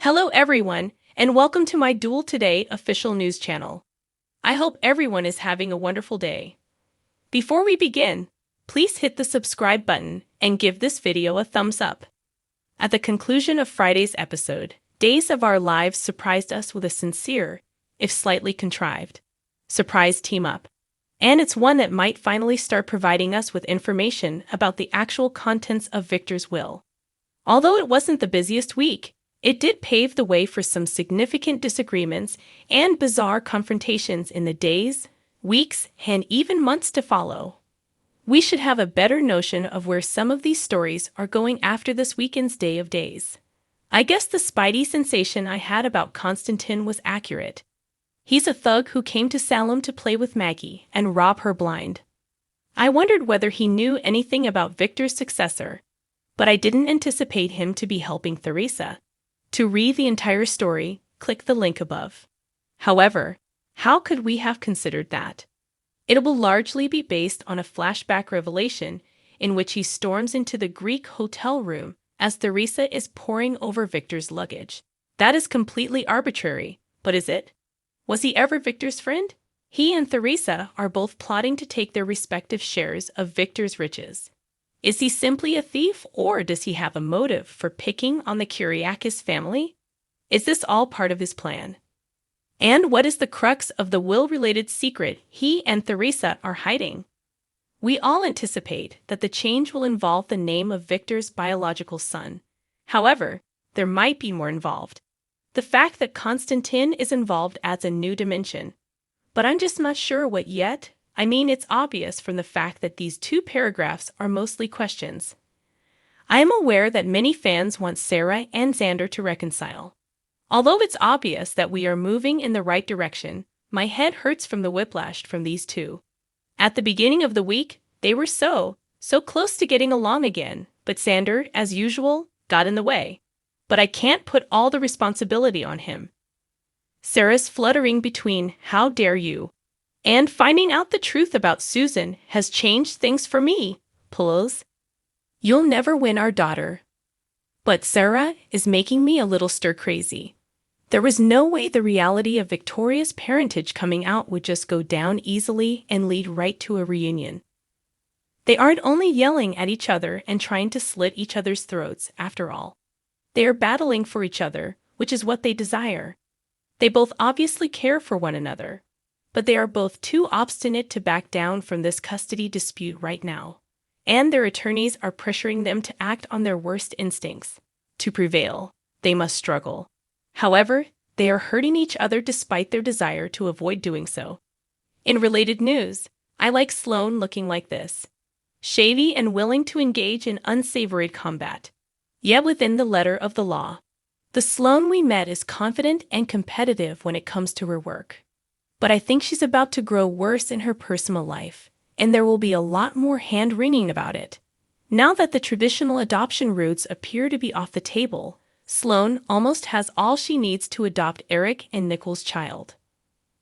Hello everyone, and welcome to my Duel Today official news channel. I hope everyone is having a wonderful day. Before we begin, please hit the subscribe button and give this video a thumbs up. At the conclusion of Friday's episode, Days of Our Lives surprised us with a sincere, if slightly contrived, surprise team-up. And it's one that might finally start providing us with information about the actual contents of Victor's will. Although it wasn't the busiest week, it did pave the way for some significant disagreements and bizarre confrontations in the days, weeks, and even months to follow. We should have a better notion of where some of these stories are going after this weekend's Day of Days. I guess the Spidey sensation I had about Constantine was accurate. He's a thug who came to Salem to play with Maggie and rob her blind. I wondered whether he knew anything about Victor's successor, but I didn't anticipate him to be helping Theresa. To read the entire story, click the link above. However, how could we have considered that? It will largely be based on a flashback revelation in which he storms into the Greek hotel room as Theresa is poring over Victor's luggage. That is completely arbitrary, but is it? Was he ever Victor's friend? He and Theresa are both plotting to take their respective shares of Victor's riches. Is he simply a thief, or does he have a motive for picking on the Kyriakis family? Is this all part of his plan? And what is the crux of the will-related secret he and Theresa are hiding? We all anticipate that the change will involve the name of Victor's biological son. However, there might be more involved. The fact that Constantine is involved adds a new dimension. But I'm just not sure what yet. I mean, it's obvious from the fact that these two paragraphs are mostly questions. I am aware that many fans want Sarah and Xander to reconcile. Although it's obvious that we are moving in the right direction, my head hurts from the whiplash from these two. At the beginning of the week, they were so close to getting along again, but Xander, as usual, got in the way. But I can't put all the responsibility on him. Sarah's fluttering between "how dare you" and finding out the truth about Susan has changed things for me. Pulls. You'll never win our daughter. But Sarah is making me a little stir-crazy. There was no way the reality of Victoria's parentage coming out would just go down easily and lead right to a reunion. They aren't only yelling at each other and trying to slit each other's throats, after all. They are battling for each other, which is what they desire. They both obviously care for one another, but they are both too obstinate to back down from this custody dispute right now, and their attorneys are pressuring them to act on their worst instincts. To prevail, they must struggle. However, they are hurting each other despite their desire to avoid doing so. In related news, I like Sloane looking like this. Shady and willing to engage in unsavory combat, yet within the letter of the law. The Sloane we met is confident and competitive when it comes to her work. But I think she's about to grow worse in her personal life, and there will be a lot more hand-wringing about it. Now that the traditional adoption routes appear to be off the table, Sloane almost has all she needs to adopt Eric and Nicole's child.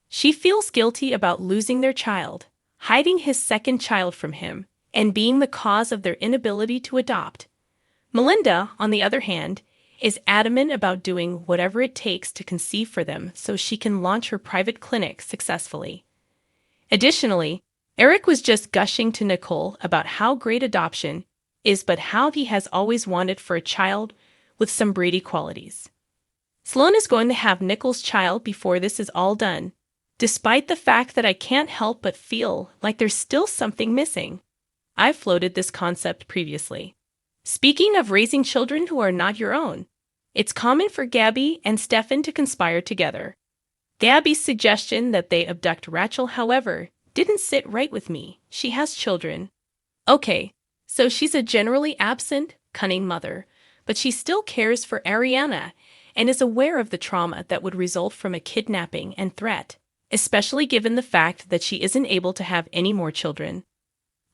She feels guilty about losing their child, hiding his second child from him, and being the cause of their inability to adopt. Melinda, on the other hand, is adamant about doing whatever it takes to conceive for them so she can launch her private clinic successfully. Additionally, Eric was just gushing to Nicole about how great adoption is, but how he has always wanted for a child with some Brady qualities. Sloane is going to have Nicole's child before this is all done, despite the fact that I can't help but feel like there's still something missing. I've floated this concept previously. Speaking of raising children who are not your own, it's common for Gabby and Stefan to conspire together. Gabby's suggestion that they abduct Rachel, however, didn't sit right with me. She has children. Okay, so she's a generally absent, cunning mother, but she still cares for Ariana and is aware of the trauma that would result from a kidnapping and threat, especially given the fact that she isn't able to have any more children.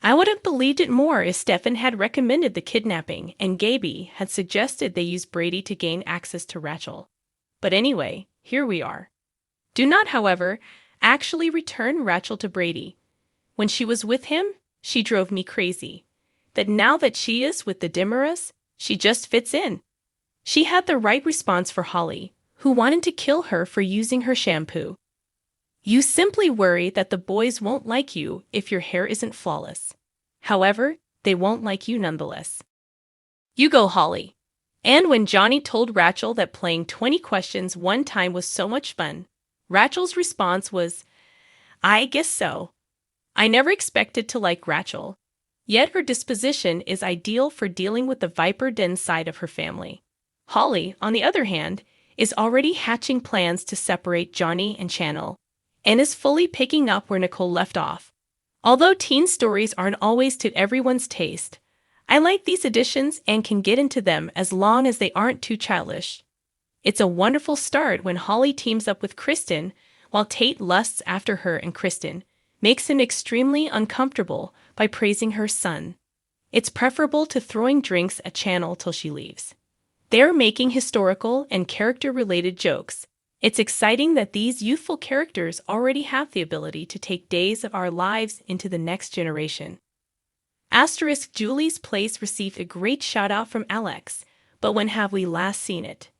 I would have believed it more if Stefan had recommended the kidnapping and Gaby had suggested they use Brady to gain access to Rachel. But anyway, here we are. Do not, however, actually return Rachel to Brady. When she was with him, she drove me crazy. That now that she is with the Demarest, she just fits in. She had the right response for Holly, who wanted to kill her for using her shampoo. You simply worry that the boys won't like you if your hair isn't flawless. However, they won't like you nonetheless. You go, Holly. And when Johnny told Rachel that playing 20 questions one time was so much fun, Rachel's response was, I guess so. I never expected to like Rachel. Yet her disposition is ideal for dealing with the viper den side of her family. Holly, on the other hand, is already hatching plans to separate Johnny and Channel, and is fully picking up where Nicole left off. Although teen stories aren't always to everyone's taste, I like these additions and can get into them as long as they aren't too childish. It's a wonderful start when Holly teams up with Kristen, while Tate lusts after her, and Kristen makes him extremely uncomfortable by praising her son. It's preferable to throwing drinks at Channel till she leaves. They're making historical and character-related jokes. It's exciting that these youthful characters already have the ability to take Days of Our Lives into the next generation. Asterisk Julie's place received a great shout-out from Alex, but when have we last seen it?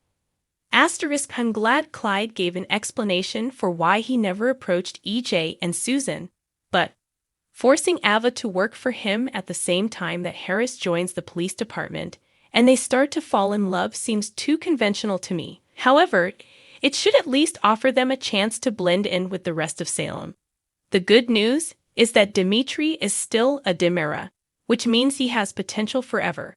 Asterisk I'm glad Clyde gave an explanation for why he never approached EJ and Susan, but forcing Ava to work for him at the same time that Harris joins the police department and they start to fall in love seems too conventional to me. However, it should at least offer them a chance to blend in with the rest of Salem. The good news is that Dimitri is still a Demera, which means he has potential forever.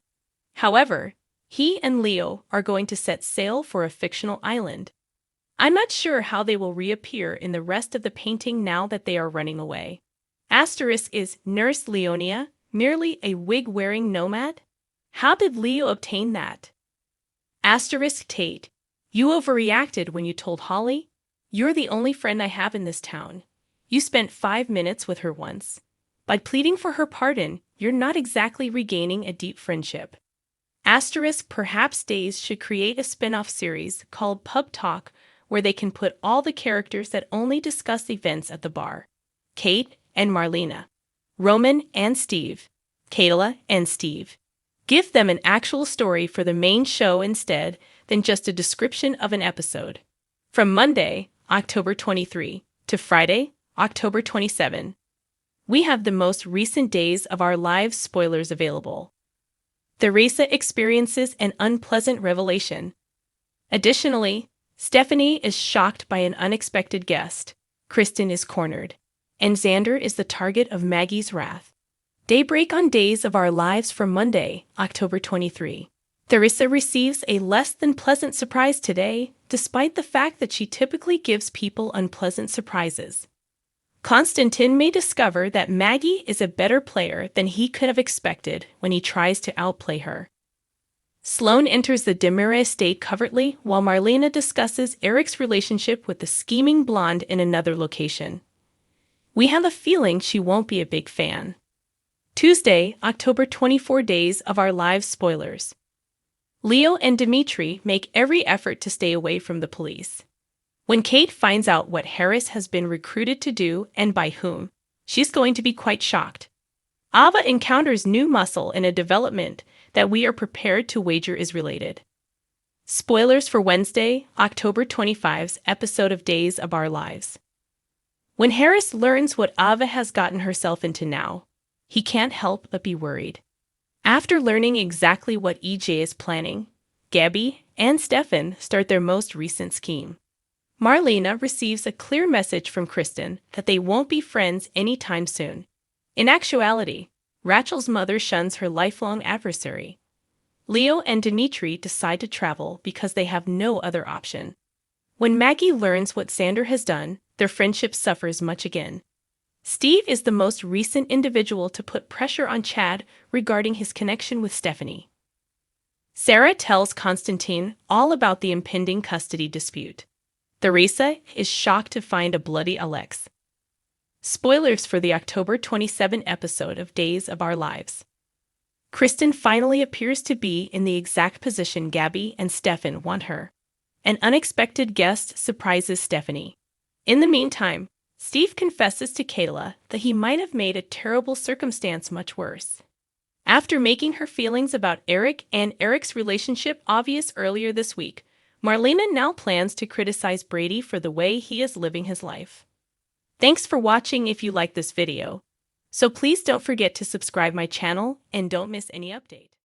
However, he and Leo are going to set sail for a fictional island. I'm not sure how they will reappear in the rest of the painting now that they are running away. Asterisk is Nurse Leonia merely a wig-wearing nomad? How did Leo obtain that? Asterisk Tate, you overreacted when you told Holly? You're the only friend I have in this town. You spent 5 minutes with her once. By pleading for her pardon, you're not exactly regaining a deep friendship. Asterisk perhaps Days should create a spin-off series called Pub Talk where they can put all the characters that only discuss events at the bar. Kate and Marlena. Roman and Steve. Kayla and Steve. Give them an actual story for the main show instead than just a description of an episode. From Monday, October 23, to Friday, October 27, we have the most recent Days of Our Lives spoilers available. Theresa experiences an unpleasant revelation. Additionally, Stephanie is shocked by an unexpected guest. Kristen is cornered, and Xander is the target of Maggie's wrath. Daybreak on Days of Our Lives for Monday, October 23. Theresa receives a less than pleasant surprise today, despite the fact that she typically gives people unpleasant surprises. Konstantin may discover that Maggie is a better player than he could have expected when he tries to outplay her. Sloane enters the Demira estate covertly while Marlena discusses Eric's relationship with the scheming blonde in another location. We have a feeling she won't be a big fan. Tuesday, October 24 Days of Our Lives spoilers. Leo and Dimitri make every effort to stay away from the police. When Kate finds out what Harris has been recruited to do and by whom, she's going to be quite shocked. Ava encounters new muscle in a development that we are prepared to wager is related. Spoilers for Wednesday, October 25's episode of Days of Our Lives. When Harris learns what Ava has gotten herself into now, he can't help but be worried. After learning exactly what EJ is planning, Gabby and Stefan start their most recent scheme. Marlena receives a clear message from Kristen that they won't be friends anytime soon. In actuality, Rachel's mother shuns her lifelong adversary. Leo and Dimitri decide to travel because they have no other option. When Maggie learns what Xander has done, their friendship suffers much again. Steve is the most recent individual to put pressure on Chad regarding his connection with Stephanie. Sarah tells Konstantin all about the impending custody dispute. Theresa is shocked to find a bloody Alex. Spoilers for the October 27 episode of Days of Our Lives. Kristen finally appears to be in the exact position Gabby and Stefan want her. An unexpected guest surprises Stephanie. In the meantime, Steve confesses to Kayla that he might have made a terrible circumstance much worse. After making her feelings about Eric and Eric's relationship obvious earlier this week, Marlena now plans to criticize Brady for the way he is living his life. Thanks for watching if you like this video. So please don't forget to subscribe my channel and don't miss any update.